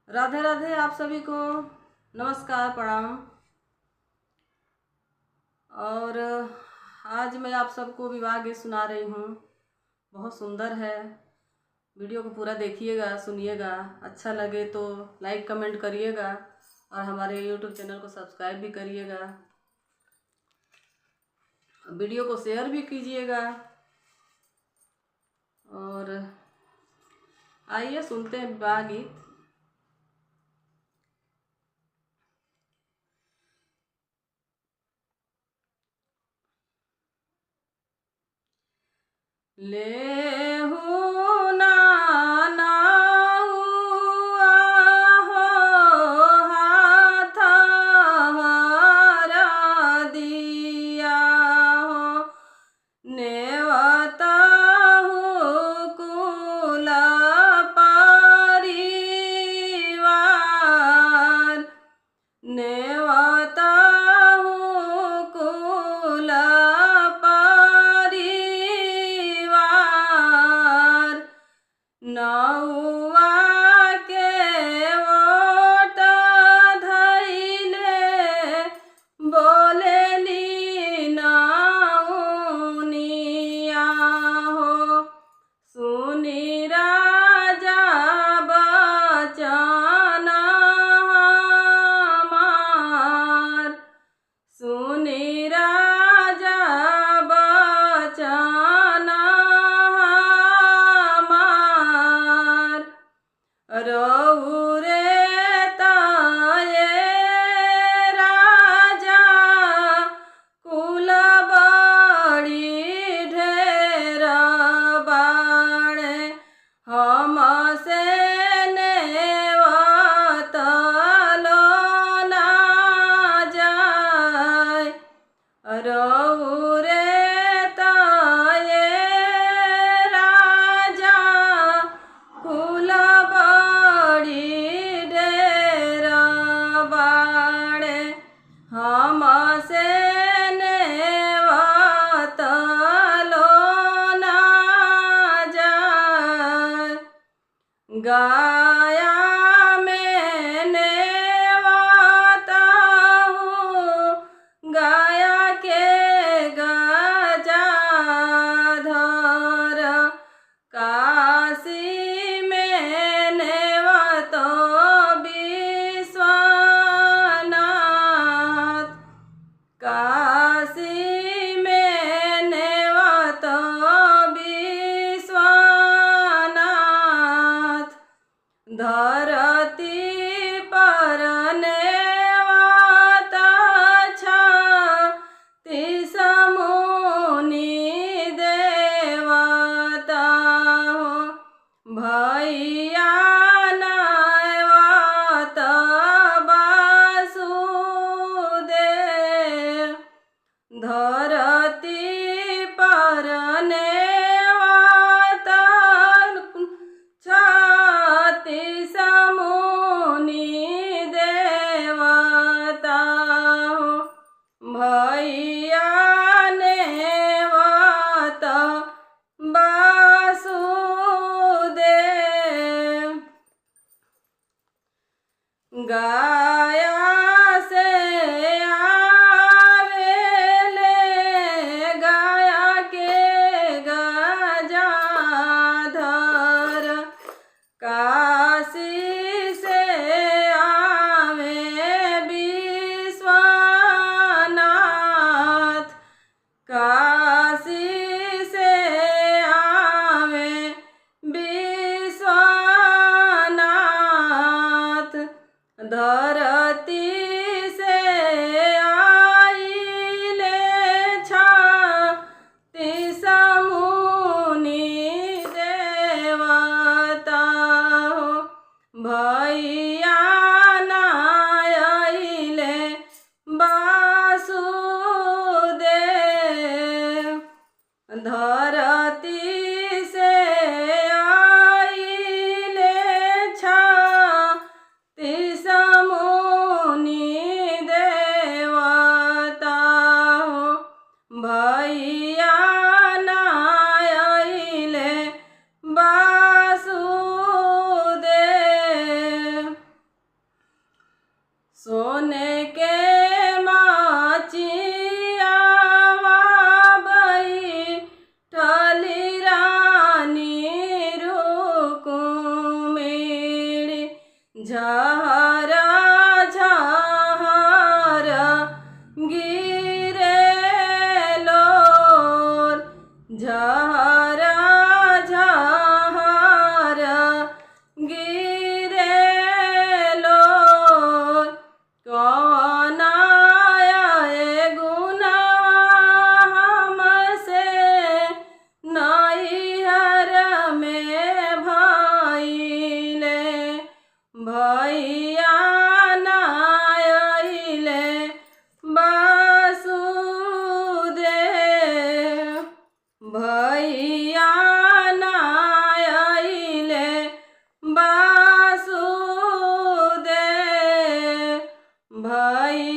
राधे राधे। आप सभी को नमस्कार, प्रणाम। और आज मैं आप सबको विवाह गीत सुना रही हूँ। बहुत सुंदर है। वीडियो को पूरा देखिएगा, सुनिएगा। अच्छा लगे तो लाइक कमेंट करिएगा और हमारे यूट्यूब चैनल को सब्सक्राइब भी करिएगा। वीडियो को शेयर भी कीजिएगा। और आइए सुनते हैं विवाह गीत। लेहु ना नाउआ हो हाथ हरा दिया हो नेवता कुल परिवार नेवता कुल परिवार नौआ के ओट धइले बोलेली नाउनिया हो सुनी राजा बचन हमार सुनी राजा बचन हमार रहु रे ताये राजा कुल बड़ी ढेर बाड़े हमसे नेवत लो ना जाय रहु रे ताये राजा कुल बड़ी ढेर बाड़े हमसे नेवत लो ना जाय गाया में नेवता हूँ गाया के गजाधर काशी में नेवतो विश्वनाथ काशी में नेवतो विश्वनाथ धरती पर नेवता छत्तीस मुनि देवता हो भैया नेवत वासुदेव धरती पर नेवता छत्तीस मुनि देवता हो भैया नेवत वासुदेव गाया से आवेले गाया के गजाधर काशी से आवे विश्वनाथ काशी से आवे विश्वनाथ धरती से आइले छत्तीस मुनि देवता हो भैया नायले वासुदेव धरती से आइले छत्तीस झहरा झहरा गिरे लोर, झहरा झहरा गिरे लोर। कौन आए गुनाह हमसे नैहर में भइले, भैया नाइले वासुदेव, भैया नाइले वासुदेव, भैया